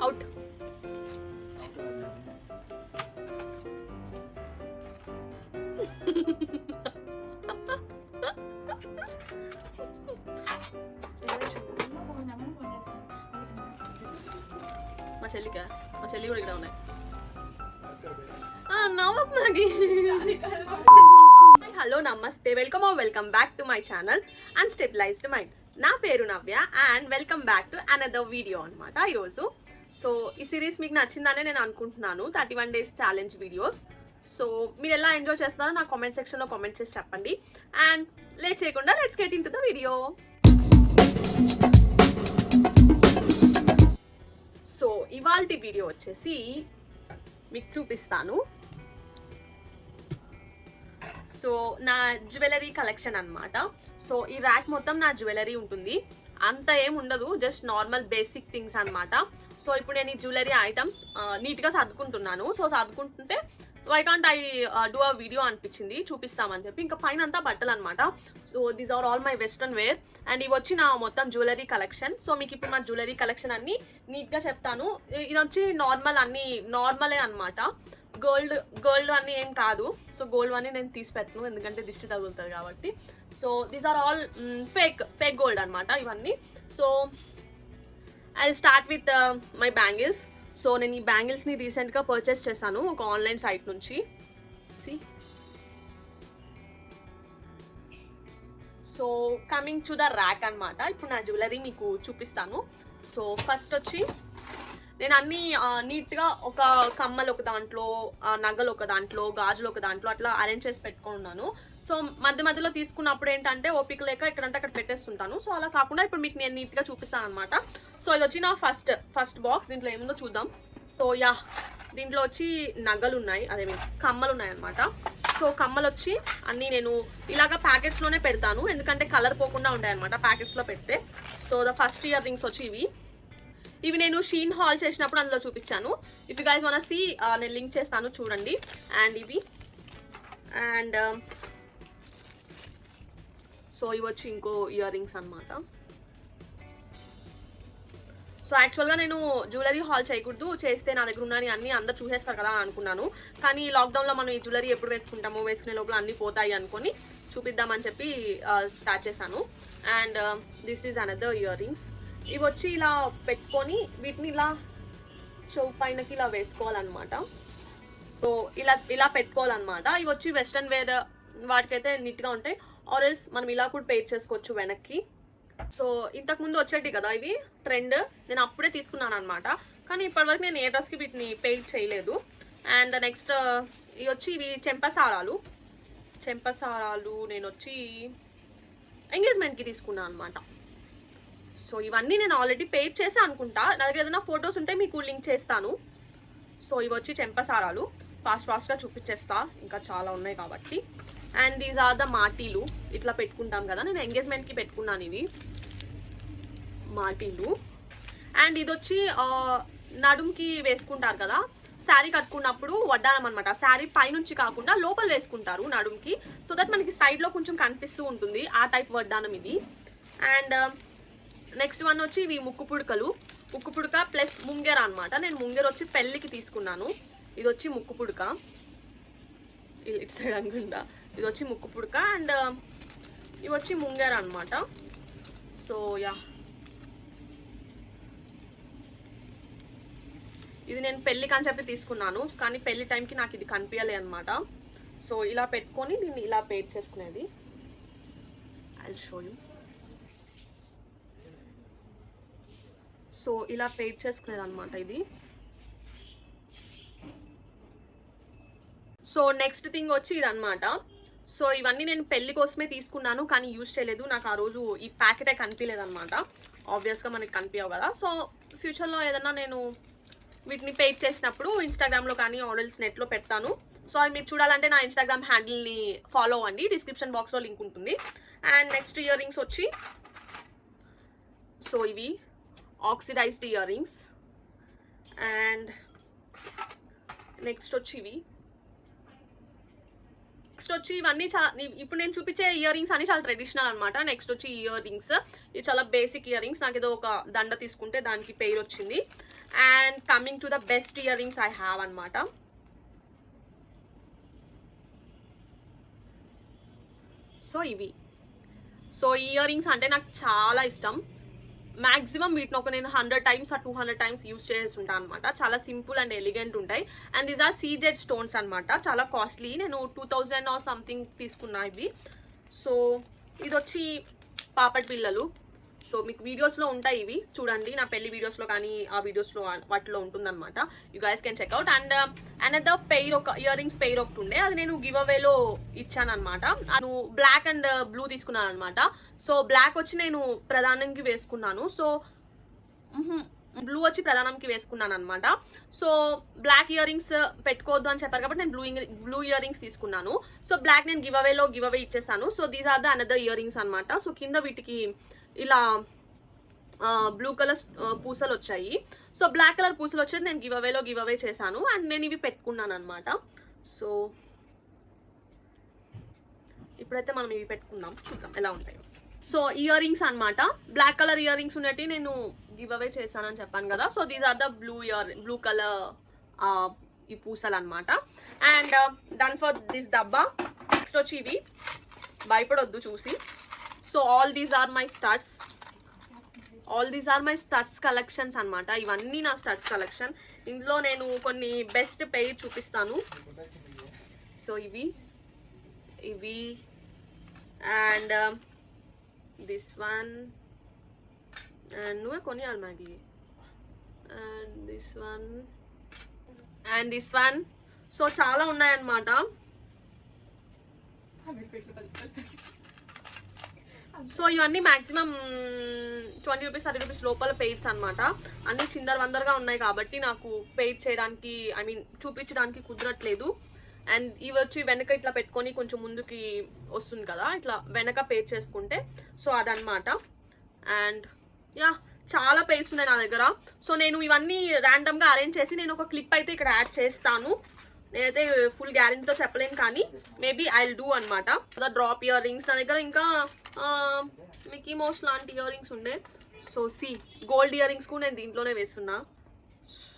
Out. మా చెల్లికా? మా చెల్లి కూడా ఇక్కడ ఉన్నాయి. నవ్వకు Maggie. Hello namaste, welcome back to my channel unstabilized mind. నా పేరు Navya and welcome back to another video అనమాట ఈరోజు. సో ఈ సిరీస్ మీకు నచ్చిందనే నేను అనుకుంటున్నాను, 31 days ఛాలెంజ్ వీడియోస్. సో మీరు ఎలా ఎంజాయ్ చేస్తున్నారో నా కామెంట్ సెక్షన్లో కామెంట్ చేసి చెప్పండి. అండ్ లేట్ చేయకుండా let's get into the video. So ఇవాల్టి వీడియో వచ్చేసి మీకు చూపిస్తాను. సో నా జ్యువెలరీ కలెక్షన్ అన్నమాట. సో ఈ ర్యాక్ మొత్తం నా జ్యువెలరీ ఉంటుంది, అంత ఏం ఉండదు, జస్ట్ నార్మల్ బేసిక్ థింగ్స్ అన్నమాట. సో ఇప్పుడు నేను ఈ జ్యువెలరీ ఐటమ్స్ నీట్గా సర్దుకుంటున్నాను. సో సర్దుకుంటుంటే why can't I do a video అనిపించింది, చూపిస్తామని చెప్పి. ఇంకా పైన అంతా బట్టలు అనమాట. So these are all my western wear. And ఇవి వచ్చి నా మొత్తం జ్యువెలరీ కలెక్షన్. సో మీకు ఇప్పుడు నా జ్యువెలరీ కలెక్షన్ అన్ని నీట్గా చెప్తాను. ఇది వచ్చి నార్మల్, అన్ని నార్మలే అనమాట, గోల్డ్ అన్నీ ఏం కాదు. సో గోల్డ్ అన్నీ నేను తీసి పెట్టను, ఎందుకంటే దిష్టి తగులుతుంది కాబట్టి. So these are all fake gold అనమాట ఇవన్నీ. So I start with my bangles. So నేను ఈ బ్యాంగిల్స్ని రీసెంట్గా పర్చేస్ చేశాను ఒక ఆన్లైన్ సైట్ నుంచి. So coming to the rack అనమాట. ఇప్పుడు నా జ్యువెలరీ మీకు చూపిస్తాను. సో ఫస్ట్ వచ్చి నేను అన్నీ నీట్గా ఒక కమ్మలు ఒక దాంట్లో, నగలు ఒక దాంట్లో, గాజులు ఒక దాంట్లో అట్లా అరేంజ్ చేసి పెట్టుకున్నాను. సో మధ్యలో తీసుకున్నప్పుడు ఏంటంటే ఓపిక లేక ఇక్కడంటే అక్కడ పెట్టేస్తుంటాను. సో అలా కాకుండా ఇప్పుడు మీకు నేను నీట్గా చూపిస్తాను అనమాట. సో ఇది వచ్చి నా ఫస్ట్ బాక్స్. దీంట్లో ఏముందో చూద్దాం. సో యా, దీంట్లో వచ్చి నగలు ఉన్నాయి, అదే కమ్మలు ఉన్నాయి అనమాట. సో కమ్మలు వచ్చి అన్నీ నేను ఇలాగ ప్యాకెట్స్లోనే పెడతాను, ఎందుకంటే కలర్ పోకుండా ఉంటాయి అనమాట ప్యాకెట్స్లో పెడితే. So the first earrings వచ్చి ఇవి నేను షీన్ హాల్ చేసినప్పుడు అందులో చూపించాను. If you guys want to see, నేను లింక్ చేస్తాను చూడండి. అండ్ ఇవి అండ్ సో ఇవి వచ్చి ఇంకో ఇయర్ రింగ్స్ అనమాట. సో యాక్చువల్గా నేను జ్యువెలరీ హాల్ చేయకూడదు, చేస్తే నా దగ్గర ఉన్నవి అన్నీ అందరు చూసేస్తారు కదా అని అనుకున్నాను. కానీ లాక్డౌన్లో మనం ఈ జ్యువెలరీ ఎప్పుడు వేసుకుంటామో, వేసుకునే లోపల అన్నీ పోతాయి అనుకొని చూపిద్దామని చెప్పి స్టార్ట్ చేశాను. And this is another ear rings. ఇవి వచ్చి ఇలా పెట్టుకొని వీటిని ఇలా చెవు పైనకి ఇలా వేసుకోవాలన్నమాట. సో ఇలా పెట్టుకోవాలన్నమాట. ఇవి వచ్చి వెస్ట్రన్ వేర్ వాటికైతే నీట్గా ఉంటాయి. ఆర్ఎల్స్ మనం ఇలా కూడా పెయిర్ చేసుకోవచ్చు వెనక్కి. సో ఇంతకుముందు వచ్చేటి కదా ఇవి ట్రెండ్, నేను అప్పుడే తీసుకున్నాను అనమాట. కానీ ఇప్పటివరకు నేను ఏ డ్రెస్కి వీటిని పెయిర్ చేయలేదు. అండ్ నెక్స్ట్ ఇవి వచ్చి ఇవి చెంపసారాలు నేను వచ్చి ఎంగేజ్మెంట్కి తీసుకున్నాను అనమాట. సో ఇవన్నీ నేను ఆల్రెడీ పెయిర్ చేసా అనుకుంటా, నా దగ్గర ఏదైనా ఫొటోస్ ఉంటే మీకు లింక్ చేస్తాను. సో ఇవి వచ్చి చెంపసారాలు, ఫాస్ట్గా చూపించేస్తా, ఇంకా చాలా ఉన్నాయి కాబట్టి. అండ్ దీస్ ఆర్ ద మాటీలు, ఇట్లా పెట్టుకుంటాం కదా, నేను ఎంగేజ్మెంట్కి పెట్టుకున్నాను ఇవి మాటీలు. అండ్ ఇది వచ్చి నడుముకి వేసుకుంటారు కదా, శారీ కట్టుకున్నప్పుడు వడ్డానం అనమాట. శారీ పైనుంచి కాకుండా లోపల వేసుకుంటారు నడుముకి, సో దట్ మనకి సైడ్లో కొంచెం కనిపిస్తూ ఉంటుంది, ఆ టైప్ వడ్డానం ఇది. అండ్ నెక్స్ట్ వన్ వచ్చి ఇవి ముక్కు పుడక ప్లస్ ముంగెర అనమాట. నేను ముంగెర వచ్చి పెళ్ళికి తీసుకున్నాను. ఇది వచ్చి ముక్కు పుడక, ఇటు సైడ్ అనుకుంటా, ఇది వచ్చి ముక్కు పుడక. అండ్ ఇవి వచ్చి ముంగెర అనమాట. సో యా, ఇది నేను పెళ్ళికి అని చెప్పి తీసుకున్నాను, కానీ పెళ్లి టైంకి నాకు ఇది కనిపించలే అనమాట. సో ఇలా పెట్టుకొని దీన్ని ఇలా పెయిర్ చేసుకునేది. I will show you. So ఇలా పెయిర్ చేసుకునేది అనమాట ఇది. సో నెక్స్ట్ థింగ్ వచ్చి ఇది అనమాట. సో ఇవన్నీ నేను పెళ్లి కోసమే తీసుకున్నాను, కానీ యూజ్ చేయలేదు. నాకు ఆ రోజు ఈ ప్యాకెటే కనిపించలేదు అనమాట. ఆబ్వియస్గా మనకి కనిపించవు కదా. సో ఫ్యూచర్లో ఏదన్నా నేను వీటిని పెయిర్ చేసినప్పుడు ఇన్స్టాగ్రామ్లో కానీ ఆర్డర్స్ నెట్లో పెడతాను. సో అవి మీరు చూడాలంటే నా ఇన్స్టాగ్రామ్ హ్యాండిల్ని ఫాలో అవ్వండి, డిస్క్రిప్షన్ బాక్స్లో లింక్ ఉంటుంది. అండ్ నెక్స్ట్ ఇయర్ రింగ్స్ వచ్చి సో ఇవి oxidised earrings. And next వచ్చి ఇవన్నీ చాలా, ఇప్పుడు నేను చూపించే ఇయర్ రింగ్స్ అన్ని చాలా ట్రెడిషనల్ అనమాట. నెక్స్ట్ వచ్చి ఇయర్ రింగ్స్, ఇది చాలా బేసిక్ ఇయర్ రింగ్స్. నాకు ఏదో ఒక దండ తీసుకుంటే దానికి పెయిర్ వచ్చింది. And coming to the best ear rings I have అనమాట. సో ఇవి. సో ఇయర్ రింగ్స్ అంటే నాకు చాలా ఇష్టం. మ్యాక్సిమం వీటిని ఒక నేను 100 టైమ్స్ ఆ 200 టైమ్స్ యూస్ చేసి ఉంటాను అనమాట. చాలా సింపుల్ అండ్ ఎలిగెంట్ ఉంటాయి. And these are CZ stones అనమాట. చాలా కాస్ట్లీ. నేను 2000 ఆర్ సంథింగ్ తీసుకున్నా ఇవి. సో ఇది వచ్చి పాపట్ పిల్లలు. సో మీకు వీడియోస్లో ఉంటాయి ఇవి, చూడండి. నా పెళ్లి వీడియోస్లో కానీ ఆ వీడియోస్లో వాటిలో ఉంటుందన్నమాట. You guys can checkout. And another pair, ఒక ఇయర్ రింగ్స్ పెయిర్ ఒకటి ఉండే, అది నేను గివ్ అవేలో ఇచ్చాను అనమాట. నేను బ్లాక్ అండ్ బ్లూ తీసుకున్నాను అనమాట. సో బ్లాక్ వచ్చి నేను ప్రధానంకి వేసుకున్నాను. సో బ్లూ వచ్చి ప్రధానంకి వేసుకున్నాను అనమాట. సో బ్లాక్ ఇయర్ రింగ్స్ పెట్టుకోవద్దు అని చెప్పారు కాబట్టి నేను బ్లూ ఇయర్ రింగ్స్ తీసుకున్నాను. సో బ్లాక్ నేను గివ్ అవే ఇచ్చేసాను. So these are the another earrings అనమాట. సో కింద వీటికి ఇలా బ్లూ కలర్ పూసలు వచ్చాయి. సో బ్లాక్ కలర్ పూసలు వచ్చేది నేను గివ్ అవే చేశాను. అండ్ నేను ఇవి పెట్టుకున్నాను అనమాట. సో ఇప్పుడైతే మనం ఇవి పెట్టుకుందాం, చూద్దాం ఎలా ఉంటాయి. సో ఇయర్ రింగ్స్ అనమాట. బ్లాక్ కలర్ ఇయర్ రింగ్స్ ఉన్నట్టు నేను గివ్ అవే చేశానని చెప్పాను కదా. So these are the blue colour ఈ పూసలు అనమాట. అండ్ డన్ ఫర్ దిస్ డబ్బా. నెక్స్ట్ వచ్చి ఇవి, భయపడొద్దు చూసి. So all these are my studs collections అనమాట. ఇవన్నీ నా స్టడ్స్ కలెక్షన్. ఇందులో నేను కొన్ని బెస్ట్ పెయిర్ చూపిస్తాను. సో ఇవి అండ్ దిస్ వన్, అండ్ నువ్వే కొనియాలి Maggie. And this one so చాలా ఉన్నాయన్నమాట. సో ఇవన్నీ మాక్సిమం 20 రూపీస్ 30 రూపీస్ లోపల పెయిర్స్ అనమాట. అన్ని చిందరవందరగా ఉన్నాయి కాబట్టి నాకు పెయిర్ చేయడానికి, చూపించడానికి కుదరట్లేదు. అండ్ ఇవి వచ్చి వెనక ఇట్లా పెట్టుకొని కొంచెం ముందుకి వస్తుంది కదా, ఇట్లా వెనక పెయిర్ చేసుకుంటే. సో అదనమాట. అండ్ యా, చాలా పెయిర్స్ ఉన్నాయి నా దగ్గర. సో నేను ఇవన్నీ ర్యాండమ్గా అరేంజ్ చేసి నేను ఒక క్లిప్ అయితే ఇక్కడ యాడ్ చేస్తాను. నేనైతే ఫుల్ గ్యారెంటీతో చెప్పలేను, కానీ మేబీ ఐ విల్ డూ అనమాట. డ్రాప్ ఇయర్ రింగ్స్ నా దగ్గర, ఇంకా మికీ మౌస్ లాంటి ఇయర్ రింగ్స్ ఉండే. సో గోల్డ్ ఇయర్ రింగ్స్ కూడా నేను దీంట్లోనే వేస్తున్నా.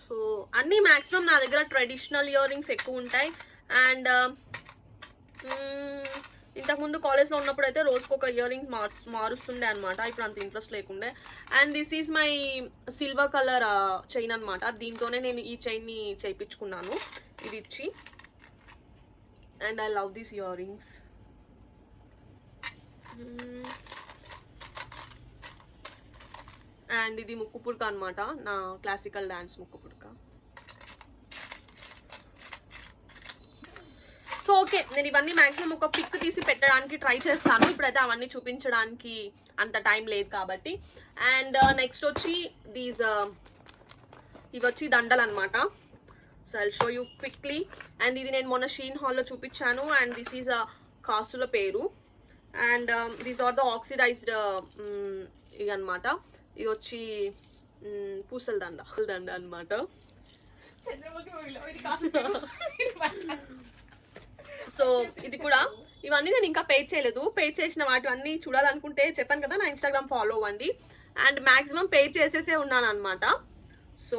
సో అన్నీ మ్యాక్సిమం నా దగ్గర ట్రెడిషనల్ ఇయర్ రింగ్స్ ఎక్కువ ఉంటాయి. అండ్ ఇంతకుముందు కాలేజ్లో ఉన్నప్పుడు అయితే రోజుకు ఒక ఇయర్ రింగ్ మారుస్తుండే అనమాట. ఇప్పుడు అంత ఇంట్రెస్ట్ లేకుండే. And this is my silver colour chain అనమాట. దీంతోనే నేను ఈ చైన్ని చేయించుకున్నాను ఇది ఇచ్చి. And I love these ear rings. And ఇది ముక్కు పుడక అనమాట, నా క్లాసికల్ డాన్స్ ముక్కు పుడక. సో ఓకే, నేను ఇవన్నీ మ్యాక్సిమం ఒక పిక్ తీసి పెట్టడానికి ట్రై చేస్తాను. ఇప్పుడైతే అవన్నీ చూపించడానికి అంత టైం లేదు కాబట్టి. అండ్ నెక్స్ట్ వచ్చి ఇవి వచ్చి దండలు అనమాట. So I'll show you quickly. And ఇది నేను మొన్న షీన్ హాల్లో చూపించాను. అండ్ దిస్ ఈజ్ కాసుల పేరు. And these are the oxidised ఇది అనమాట. ఇది వచ్చి పూసల దండ అనమాట. సో ఇది కూడా, ఇవన్నీ నేను ఇంకా పే చేయలేదు. పే చేసిన వాటి అన్నీ చూడాలనుకుంటే చెప్పాను కదా, నా ఇన్స్టాగ్రామ్ ఫాలో అవ్వండి. అండ్ మ్యాక్సిమం పే చేసేసే ఉన్నాను అనమాట. సో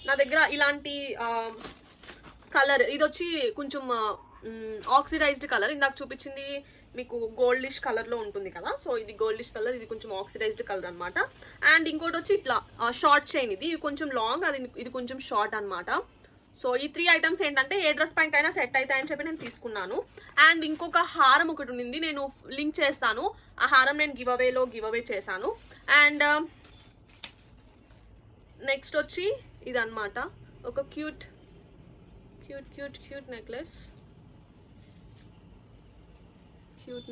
నా దగ్గర ఇలాంటి కలర్, ఇది వచ్చి కొంచెం ఆక్సిడైజ్డ్ కలర్. ఇందాక చూపించింది మీకు గోల్డిష్ కలర్లో ఉంటుంది కదా. సో ఇది గోల్డిష్ కలర్, ఇది కొంచెం ఆక్సిడైజ్డ్ కలర్ అనమాట. అండ్ ఇంకోటి వచ్చి ఇట్లా షార్ట్ చైన్. ఇది కొంచెం లాంగ్, ఇది కొంచెం షార్ట్ అనమాట. సో ఈ 3 ఐటమ్స్ ఏంటంటే ఏ డ్రెస్ ప్యాంట్ అయినా సెట్ అవుతాయని చెప్పి నేను తీసుకున్నాను. అండ్ ఇంకొక హారం ఒకటి ఉండింది, నేను లింక్ చేస్తాను. ఆ హారం నేను గివ్ అవే చేశాను. అండ్ నెక్స్ట్ వచ్చి ఇదన్నమాట, ఒక క్యూట్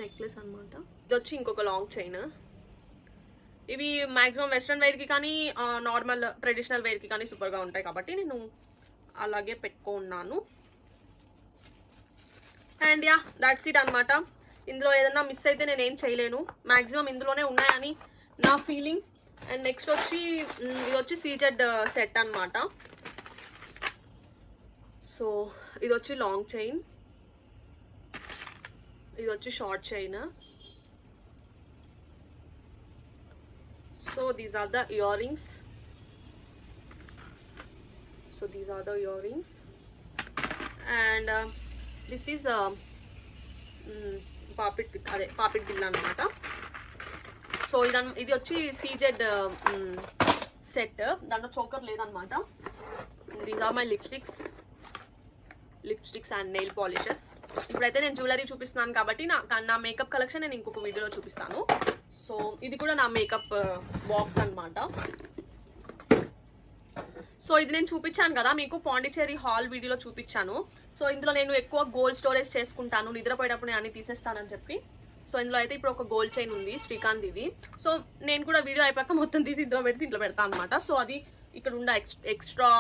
నెక్లెస్ అనమాట. ఇది వచ్చి ఇంకొక లాంగ్ చైన్. ఇవి మ్యాక్సిమం వెస్ట్రన్ వేర్కి కానీ నార్మల్ ట్రెడిషనల్ వేర్కి కానీ సూపర్గా ఉంటాయి కాబట్టి నేను అలాగే పెట్టుకున్నాను. అండ్ యా, దట్స్ ఇట్ అనమాట. ఇందులో ఏదైనా మిస్ అయితే నేను ఏం చేయలేను. మ్యాక్సిమం ఇందులోనే ఉన్నాయని నా ఫీలింగ్. అండ్ నెక్స్ట్ వచ్చి ఇది వచ్చి సీజెడ్ సెట్ అనమాట. సో ఇది వచ్చి లాంగ్ చైన్, ఇది వచ్చి short chain. So these are the earrings. So these are the earrings and this is పాపిట్ బిల్ అనమాట. సో ఇది వచ్చి సీజెడ్ సెట్, దాంట్లో చోకర్ లేదనమాట. These are my lipsticks and nail polishes. ఇప్పుడైతే నేను జ్యువెలరీ చూపిస్తున్నాను కాబట్టి నా మేకప్ కలెక్షన్ నేను ఇంకొక వీడియోలో చూపిస్తాను. సో ఇది కూడా నా మేకప్ బాక్స్ అనమాట. సో ఇది నేను చూపించాను కదా మీకు, పాండిచేరి హాల్ వీడియోలో చూపించాను. సో ఇందులో నేను ఎక్కువ గోల్డ్ స్టోరేజ్ చేసుకుంటాను, నిద్రపోయేటప్పుడు నేను అన్ని తీసేస్తానని చెప్పి. సో ఇందులో అయితే ఇప్పుడు ఒక గోల్డ్ చైన్ ఉంది శ్రీకాంత్ ఇది. సో నేను కూడా వీడియో అయిపోయాక మొత్తం తీసి ఇందులో పెడతాను అనమాట. సో అది ఇక్కడ ఉండే ఎక్స్ట్రా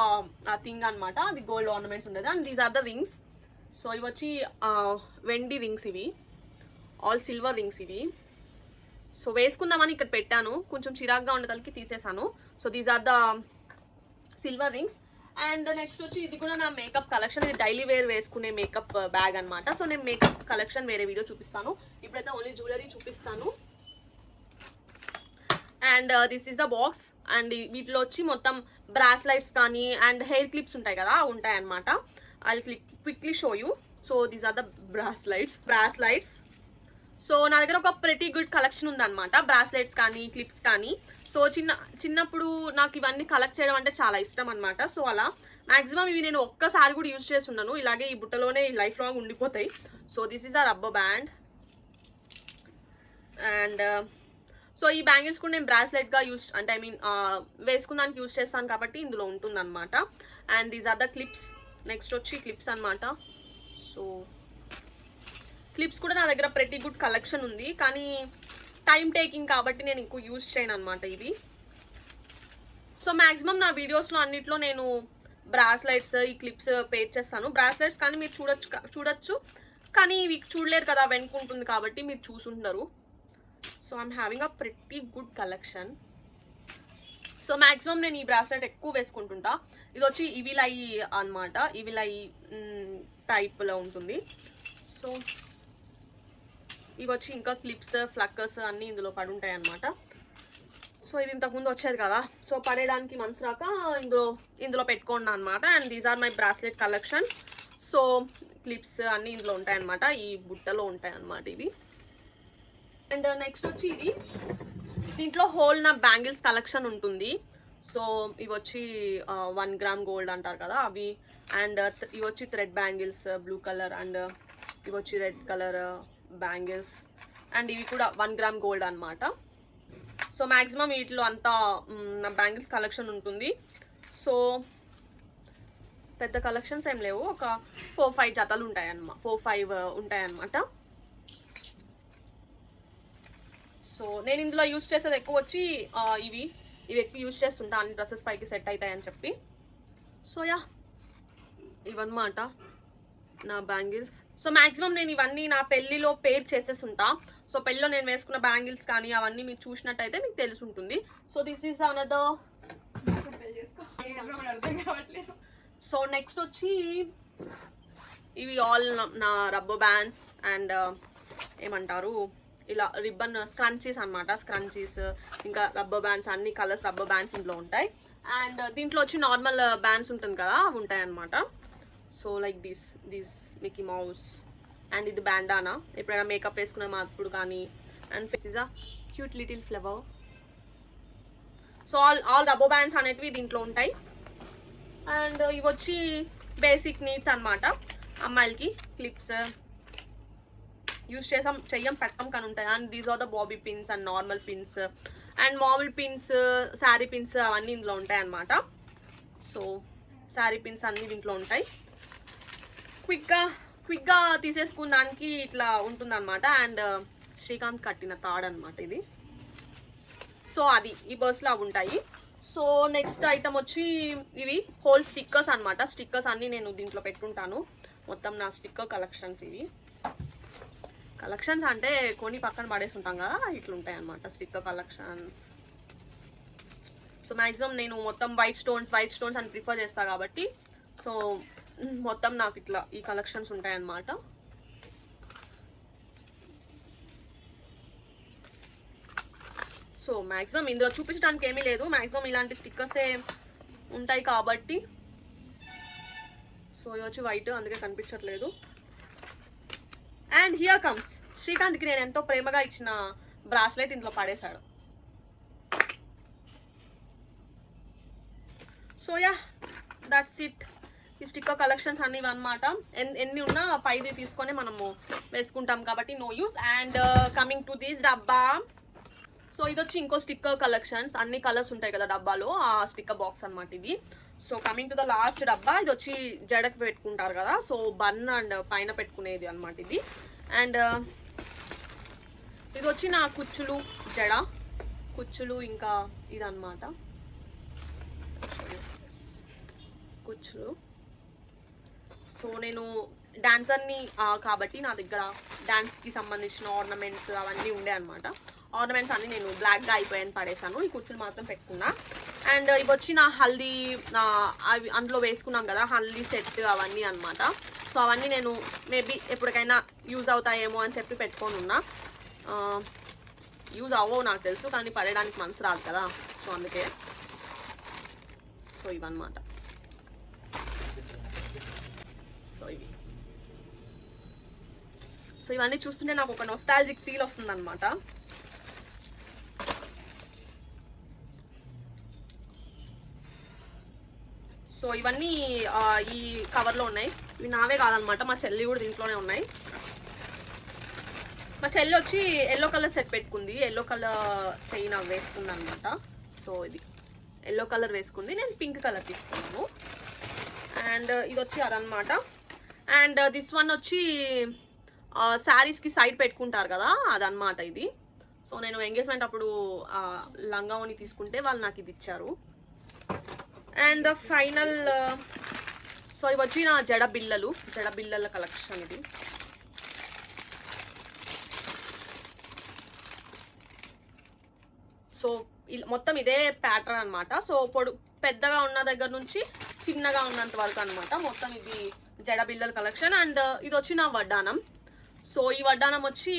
థింగ్ అనమాట, అది గోల్డ్ ఆర్నమెంట్స్ ఉండేది. And these are the rings. So ఇవి వచ్చి వెండి రింగ్స్, ఇవి ఆల్ సిల్వర్ రింగ్స్ ఇవి. సో వేసుకుందామని ఇక్కడ పెట్టాను, కొంచెం చిరాగ్గా ఉండేదానికి తీసేసాను. So these are the silver rings. And next వచ్చి ఇది కూడా నా మేకప్ కలెక్షన్, ఇది డైలీ వేర్ వేసుకునే మేకప్ బ్యాగ్ అనమాట. సో నేను మేకప్ కలెక్షన్ వేరే వీడియో చూపిస్తాను, ఇప్పుడైతే ఓన్లీ జ్యువెలరీ చూపిస్తాను. And this is the box. And వీటిలో వచ్చి మొత్తం బ్రాస్లైట్స్ కానీ అండ్ హెయిర్ క్లిప్స్ ఉంటాయి కదా, ఉంటాయి అనమాట. I quickly show you. So these are the bracelets. So నా దగ్గర ఒక ప్రెటీ గుడ్ కలెక్షన్ ఉందన్నమాట, బ్రాస్లెట్స్ కానీ క్లిప్స్ కానీ. సో చిన్నప్పుడు నాకు ఇవన్నీ కలెక్ట్ చేయడం అంటే చాలా ఇష్టం అనమాట. సో అలా మ్యాక్సిమం ఇవి నేను ఒక్కసారి కూడా యూజ్ చేసి ఉన్నాను, ఇలాగే ఈ బుట్టలోనే లైఫ్ లాంగ్ ఉండిపోతాయి. So this is a rubber band. And so ఈ బ్యాంగిల్స్ కూడా నేను బ్రాస్లెట్గా వేసుకున్నానికి యూజ్ చేస్తాను కాబట్టి ఇందులో ఉంటుందన్నమాట. And these are the clips. Next వచ్చి క్లిప్స్ అనమాట. సో క్లిప్స్ కూడా నా దగ్గర ప్రెటీ గుడ్ కలెక్షన్ ఉంది, కానీ టైం టేకింగ్ కాబట్టి నేను ఇంకో యూజ్ చేయను అనమాట ఇవి. సో మ్యాక్సిమం నా వీడియోస్లో అన్నిట్లో నేను బ్రాస్లైట్స్ ఈ క్లిప్స్ పేర్ చేస్తాను. బ్రాస్లైట్స్ కానీ మీరు చూడొచ్చు కానీ ఇవి చూడలేరు కదా, వెనుకుంటుంది కాబట్టి మీరు చూసుంటారు. So I'm having a pretty good collection. So maximum నేను ఈ బ్రాస్లెట్ ఎక్కువ వేసుకుంటుంటా. ఇది వచ్చి ఇవిలై అనమాట, ఇవిలై టైప్లో ఉంటుంది. సో ఇవి వచ్చి ఇంకా క్లిప్స్ ఫ్లక్కర్స్ అన్నీ ఇందులో పడుంటాయి అనమాట. సో ఇది ఇంతకుముందు వచ్చేది కదా, సో పడేయడానికి మనసు రాక ఇందులో పెట్టుకోండి అనమాట. And these are my bracelet collections. So clips అన్నీ ఇందులో ఉంటాయి అనమాట, ఈ బుట్టలో ఉంటాయి అనమాట ఇవి. అండ్ నెక్స్ట్ వచ్చి దీంట్లో హోల్ నా బ్యాంగిల్స్ కలెక్షన్ ఉంటుంది. సో ఇవి వచ్చి 1 గ్రామ్ గోల్డ్ అంటారు కదా అవి. అండ్ ఇవి వచ్చి thread bangles blue colour. And ఇవి వచ్చి రెడ్ కలర్ బ్యాంగిల్స్. అండ్ ఇవి కూడా 1 గ్రామ్ గోల్డ్ అనమాట. సో మ్యాక్సిమం వీటిలో అంతా నా బ్యాంగిల్స్ కలెక్షన్ ఉంటుంది. సో పెద్ద కలెక్షన్స్ ఏం లేవు, ఒక 4-5 జతలు ఉంటాయన్నమాట, 4-5 ఉంటాయన్నమాట. సో నేను ఇందులో యూజ్ చేసేది ఎక్కువ వచ్చి ఇవి ఎక్కువ యూజ్ చేస్తుంటా, అన్ని డ్రెస్సెస్ పైకి సెట్ అవుతాయని చెప్పి. సో యా ఇవన్నమాట నా బ్యాంగిల్స్. సో మ్యాక్సిమం నేను ఇవన్నీ నా పెళ్ళిలో పేర్ చేసేస్తుంటా. సో పెళ్ళిలో నేను వేసుకున్న బ్యాంగిల్స్ కానీ అవన్నీ మీకు చూసినట్టయితే మీకు తెలిసి ఉంటుంది. So this is another. So next వచ్చి ఇవి ఆల్ నా రబ్బర్ బ్యాండ్స్ అండ్ ఏమంటారు ఇలా రిబ్బన్ స్క్రంచీస్ అనమాట. స్క్రంచీస్ ఇంకా రబ్బర్ బ్యాండ్స్, అన్ని కలర్స్ రబ్బర్ బ్యాండ్స్ ఇంట్లో ఉంటాయి. అండ్ దీంట్లో వచ్చి నార్మల్ బ్యాండ్స్ ఉంటుంది కదా, అవి ఉంటాయి అనమాట. So like this Mickey mouse. And ఇది బ్యాండానా, ఎప్పుడైనా మేకప్ వేసుకునే మాప్పుడు కానీ. And face is a cute little flower. So all rubber bands అనేటివి దీంట్లో ఉంటాయి. అండ్ ఇవి వచ్చి బేసిక్ నీడ్స్ అనమాట, అమ్మాయిలకి క్లిప్స్ యూజ్ చెయ్యం పెట్టం కానీ ఉంటాయి. And these are the bobby pins and normal pins and మామూలు పిన్స్, శారీ పిన్స్ అవన్నీ ఇందులో ఉంటాయి అన్నమాట. సో శారీ పిన్స్ అన్నీ దీంట్లో ఉంటాయి. క్విక్గా తీసేసుకున్నానికి ఇట్లా ఉంటుందన్నమాట. అండ్ శ్రీకాంత్ కట్టిన తాడు అనమాట ఇది. సో అది ఈ పర్స్లో అవి ఉంటాయి. సో నెక్స్ట్ ఐటమ్ వచ్చి ఇవి హోల్ స్టిక్కర్స్ అనమాట. స్టిక్కర్స్ అన్నీ నేను దీంట్లో పెట్టుకుంటాను, మొత్తం నా స్టిక్కర్ కలెక్షన్స్ ఇవి. కలెక్షన్స్ అంటే కొన్ని పక్కన పడేసి ఉంటాం కదా, ఇట్లుంటాయి అనమాట స్టిక్కర్ కలెక్షన్స్. సో మ్యాక్సిమం నేను మొత్తం వైట్ స్టోన్స్ అని ప్రిఫర్ చేస్తాను కాబట్టి సో మొత్తం నాకు ఇట్లా ఈ కలెక్షన్స్ ఉంటాయి అన్నమాట. సో మ్యాక్సిమం ఇందులో చూపించడానికి ఏమీ లేదు, మ్యాక్సిమం ఇలాంటి స్టిక్కర్సే ఉంటాయి కాబట్టి సో ఇది వచ్చి వైట్, అందుకే కనిపించట్లేదు. అండ్ హియర్ కమ్స్ శ్రీకాంత్కి నేను ఎంతో ప్రేమగా ఇచ్చిన బ్రాస్లెట్ ఇంట్లో పడేశాడు. So yeah that's it. ఈ స్టిక్కర్ కలెక్షన్స్ అన్ని అనమాట. ఎన్ని ఉన్నా పైది తీసుకొని మనము వేసుకుంటాం కాబట్టి no use. And coming to this డబ్బా. సో ఇది వచ్చి ఇంకో స్టిక్కర్ కలెక్షన్స్, అన్ని కలర్స్ ఉంటాయి కదా డబ్బాలో, ఆ స్టిక్కర్ బాక్స్ అనమాట ఇది. So coming to the last డబ్బా. ఇది వచ్చి జడకి పెట్టుకుంటారు కదా, సో బన్ అండ్ పైన పెట్టుకునేది అనమాట ఇది. అండ్ ఇది వచ్చి నా కుచ్చులు, జడ కుచ్చులు, ఇంకా ఇదన్నమాట కుచ్చులు. సో నేను డాన్సర్ని కాబట్టి నా దగ్గర డాన్స్కి సంబంధించిన ఆర్నమెంట్స్ అవన్నీ ఉండే అనమాట. ఆర్నమెంట్స్ అన్నీ నేను బ్లాక్గా అయిపోయాను, పడేసాను. ఈ కుచ్చులు మాత్రం పెట్టుకున్నా. అండ్ ఇవి వచ్చి నా హల్దీ, అవి అందులో వేసుకున్నాం కదా హల్దీ సెట్ అవన్నీ అనమాట. సో అవన్నీ నేను మేబీ ఎప్పటికైనా యూజ్ అవుతాయేమో అని చెప్పి పెట్టుకొని ఉన్నా. యూజ్ అవ్వవు నాకు తెలుసు, కానీ పడేయడానికి మనసు రాదు కదా, సో అందుకే. సో ఇవన్నమాట. సో ఇవన్నీ చూస్తుంటే నాకు ఒక నొస్టాల్జిక్ ఫీల్ వస్తుంది అనమాట. సో ఇవన్నీ ఈ కవర్లో ఉన్నాయి. ఇవి నావే కాదనమాట, మా చెల్లి కూడా దీంట్లోనే ఉన్నాయి. మా చెల్లి వచ్చి ఎల్లో కలర్ సెట్ పెట్టుకుంది, ఎల్లో కలర్ చైన్ వేసుకుంది అనమాట. సో ఇది ఎల్లో కలర్ వేసుకుంది, నేను పింక్ కలర్ తీసుకున్నాను. అండ్ ఇది వచ్చి అదనమాట. అండ్ దిస్ వన్ వచ్చి శారీస్కి సైడ్ పెట్టుకుంటారు కదా, అదనమాట ఇది. సో నేను ఎంగేజ్మెంట్ అప్పుడు లంగావని తీసుకుంటే వాళ్ళు నాకు ఇది ఇచ్చారు. అండ్ ద ఫైనల్, సో ఇవి వచ్చి నా జడ బిళ్ళల కలెక్షన్ ఇది. సో మొత్తం ఇదే ప్యాటర్న్ అనమాట. సో పెద్దగా ఉన్న దగ్గర నుంచి చిన్నగా ఉన్నంత వరకు అనమాట. మొత్తం ఇది జడ బిళ్ళల కలెక్షన్. అండ్ ఇది వచ్చి నా వడ్డానం. సో ఈ వడ్డానం వచ్చి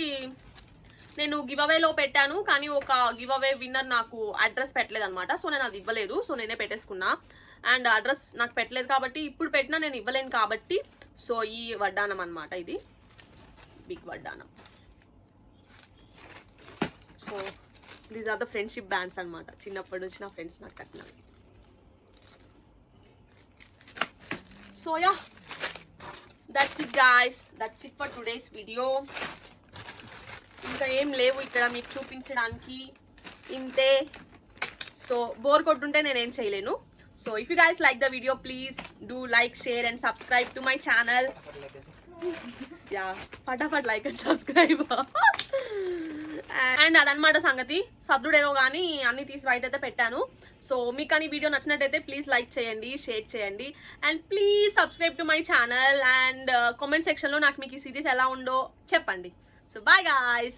నేను గివ్ అవేలో పెట్టాను, కానీ ఒక గివ్ అవే విన్నర్ నాకు అడ్రస్ పెట్టలేదు అనమాట. సో నేను అది ఇవ్వలేదు, సో నేనే పెట్టేసుకున్నా. అండ్ అడ్రస్ నాకు పెట్టలేదు కాబట్టి ఇప్పుడు పెట్టినా నేను ఇవ్వలేను కాబట్టి, సో ఈ వడ్డానం అనమాట, ఇది బిగ్ వడ్డానం. So these are the friendship bands అనమాట, చిన్నప్పటి నుంచి నా ఫ్రెండ్స్ నాకు కట్టినవి. So yeah that's it guys, that's it for today's video. ఇంకా ఏం లేవు ఇక్కడ మీకు చూపించడానికి, ఇంతే. సో బోర్ కొట్టుంటే నేనేం చేయలేను. So if you guys like the video please do like, share and subscribe to my channel. Yeah ఫటాఫట్ లైక్ అండ్ సబ్స్క్రైబ్. అండ్ అదనమాట సంగతి. సబ్దుడేదో కానీ అన్ని తీసి బయట అయితే పెట్టాను. సో మీకు కానీ వీడియో నచ్చినట్టయితే ప్లీజ్ లైక్ చేయండి, షేర్ చేయండి, and please subscribe to my channel. And comment సెక్షన్లో నాకు మీకు ఈ సిరీస్ ఎలా ఉందో చెప్పండి. So bye guys.